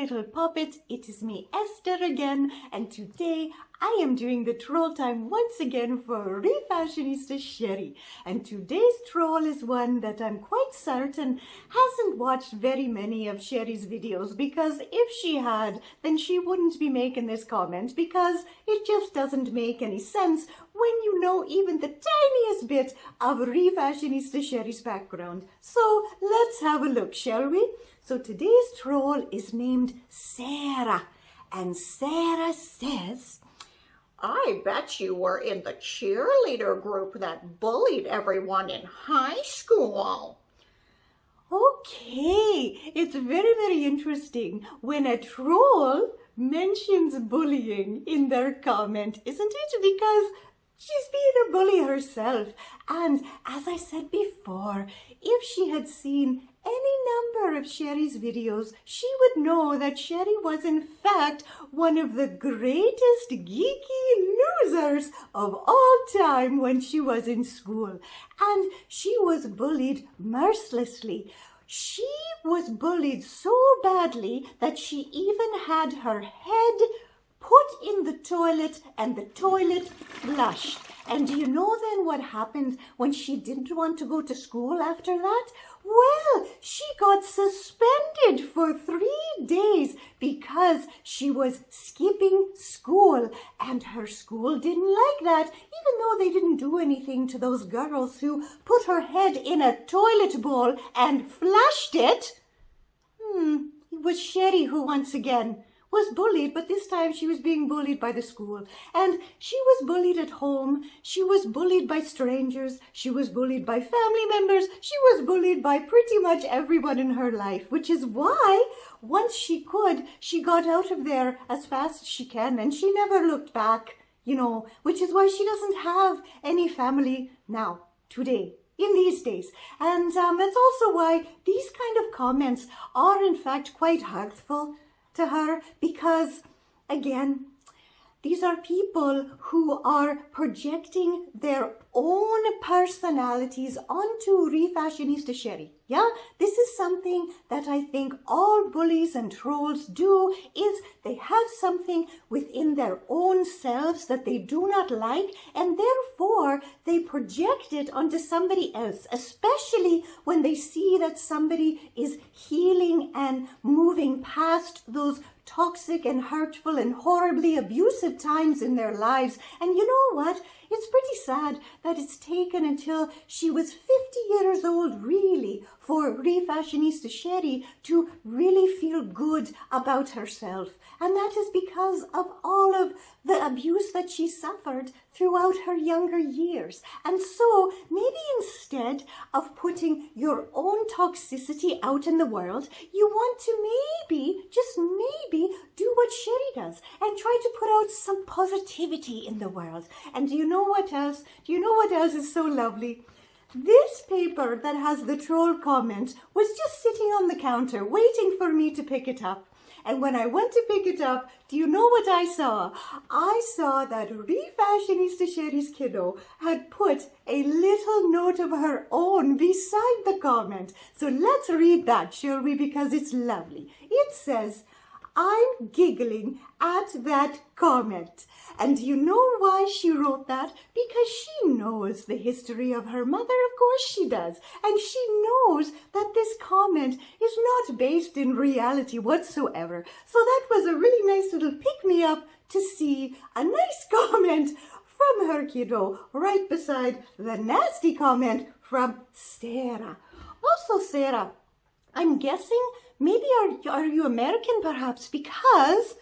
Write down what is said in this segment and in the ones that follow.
little puppet. It is me, Esther, again, and today I am doing the troll time once again for Refashionista Sheri. And today's troll is one that I'm quite certain hasn't watched very many of Sheri's videos, because if she had, then she wouldn't be making this comment, because it just doesn't make any sense when you know even the tiniest bit of Refashionista Sheri's background. So let's have a look, shall we? So today's troll is named Sarah, and Sarah says, I bet you were in the cheerleader group that bullied everyone in high school. Okay, it's very, very interesting when a troll mentions bullying in their comment, isn't it? Because she's been a bully herself. And as I said before, if she had seen any number of Sheri's videos, she would know that Sheri was in fact one of the greatest geeky losers of all time when she was in school. And she was bullied mercilessly. She was bullied so badly that she even had her head put in the toilet and the toilet flushed. And do you know then what happened when she didn't want to go to school after that? Well, she got suspended for 3 days because she was skipping school, and her school didn't like that, even though they didn't do anything to those girls who put her head in a toilet bowl and flushed it. It was Sheri who once again was bullied, but this time she was being bullied by the school. And she was bullied at home, she was bullied by strangers, she was bullied by family members, she was bullied by pretty much everyone in her life, which is why once she could, she got out of there as fast as she can, and she never looked back, which is why she doesn't have any family now, today, in these days. And that's also why these kind of comments are in fact quite hurtful to her, because again, these are people who are projecting their own personalities onto Refashionista Sheri. Yeah, this is something that I think all bullies and trolls do, is they have something within their own selves that they do not like, and therefore they project it onto somebody else, especially when they see that somebody is healing and moving past those toxic and hurtful and horribly abusive times in their lives. And you know what? It's pretty sad that it's taken until she was 50 years old, really, for Refashionista Sheri to really feel good about herself. And that is because of all of the abuse that she suffered throughout her younger years. And so maybe instead of putting your own toxicity out in the world, you want to maybe, just maybe, do what Sheri does and try to put out some positivity in the world. And do you know what else? Do you know what else is so lovely? This paper that has the troll comment was just sitting on the counter waiting for me to pick it up. And when I went to pick it up, do you know what I saw? I saw that Refashionista Sheri's kiddo had put a little note of her own beside the comment. So let's read that, shall we? Because it's lovely. It says, I'm giggling at that comment. And do you know why she wrote that? Because she knows the history of her mother, of course she does. And she knows that this comment is not based in reality whatsoever. So that was a really nice little pick-me-up to see a nice comment from her kiddo right beside the nasty comment from Sarah. Also, Sarah, I'm guessing maybe are you American perhaps, because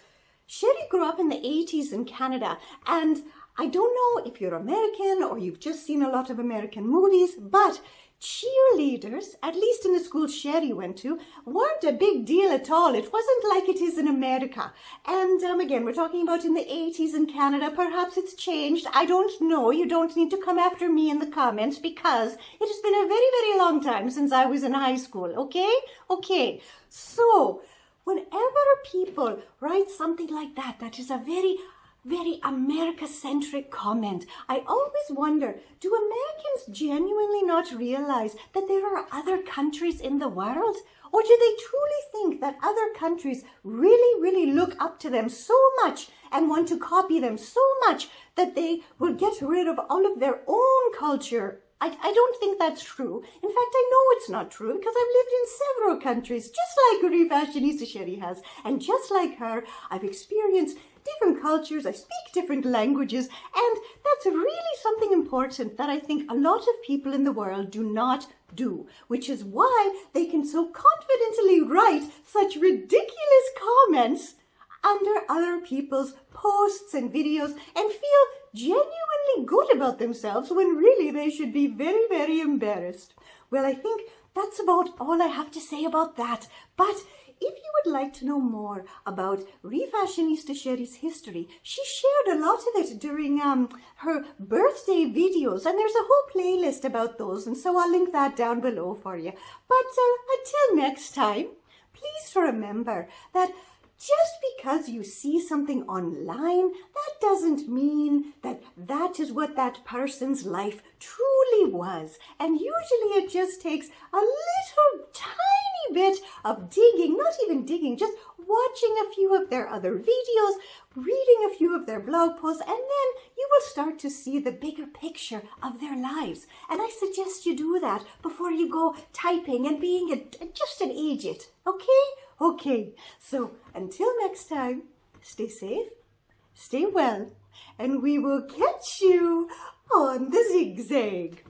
Sheri grew up in the 80s in Canada, and I don't know if you're American or you've just seen a lot of American movies, but cheerleaders, at least in the school Sheri went to, weren't a big deal at all. It wasn't like it is in America. And again, we're talking about in the 80s in Canada. Perhaps it's changed. I don't know. You don't need to come after me in the comments, because it has been a very, very long time since I was in high school. Okay? Okay. So whenever people write something like that, that is a very very America-centric comment. I always wonder, do Americans genuinely not realize that there are other countries in the world? Or do they truly think that other countries really, really look up to them so much and want to copy them so much that they will get rid of all of their own culture? I don't think that's true. In fact, I know it's not true because I've lived in several countries, just like Refashionista Sheri has. And just like her, I've experienced different cultures, I speak different languages, and that's really something important that I think a lot of people in the world do not do, which is why they can so confidently write such ridiculous comments under other people's posts and videos and feel genuinely good about themselves when really they should be very, very embarrassed. Well, I think that's about all I have to say about that. But if you would like to know more about Refashionista Sheri's history, she shared a lot of it during her birthday videos, and there's a whole playlist about those, and so I'll link that down below for you. But until next time, please remember that just because you see something online, that doesn't mean that that is what that person's life truly was. And usually it just takes a little tiny bit of digging, not even digging, just watching a few of their other videos, reading a few of their blog posts, and then you will start to see the bigger picture of their lives. And I suggest you do that before you go typing and being just an idiot, okay? Okay, so until next time, stay safe, stay well, and we will catch you on the zigzag.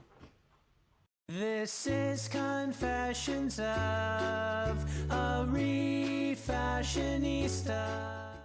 This is Confessions of a Refashionista.